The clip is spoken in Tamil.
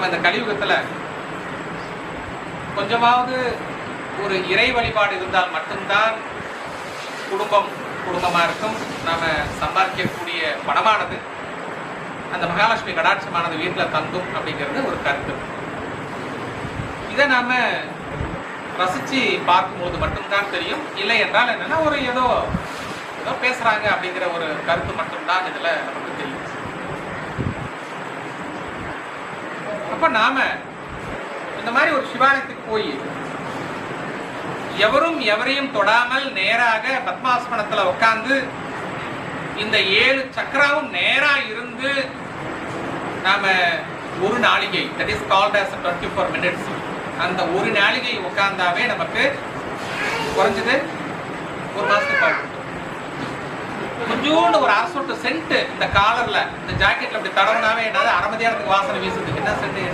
நம்ம இந்த கலியுகத்துல கொஞ்சமாவது ஒரு இறை வழிபாடு இருந்தால் மட்டும்தான் குடும்பமா இருக்கும். நாம சம்பாதிக்கக்கூடிய பணமானது அந்த மகாலட்சுமி கடாட்சமானது வீட்டில் தங்கும் அப்படிங்கிறது ஒரு கருத்து. இதை நாம ரசிச்சு பார்க்கும்போது மட்டும்தான் தெரியும். இல்லை என்றால் என்னன்னா ஒரு ஏதோ பேசுறாங்க அப்படிங்கிற ஒரு கருத்து மட்டும்தான் இதுல நமக்கு தெரியும். அப்ப நாம இந்த மாதிரி ஒரு சிவாலயத்துக்கு போய் எவரும் எவரையும் தொடாமல் நேராக பத்மாசனத்துல உட்கார்ந்து இந்த 7 சக்கராவும் நேரா இருந்து நாம ஒரு நாளிகை, that is called as 24 minutes, அந்த ஒரு நாளிகை உட்கார்ந்தாவே நமக்கு குறைஞ்சது ஒரு மாசத்துக்கு ஆகும். கொஞ்சோண்டு ஒரு அரசோட்டு சென்ட் இந்த காலர்ல இந்த ஜாக்கெட்ல அப்படி தடவுனாவே என்னது அரை மதியானத்துக்கு வாசனை வீசுது. என்ன சென்ட்?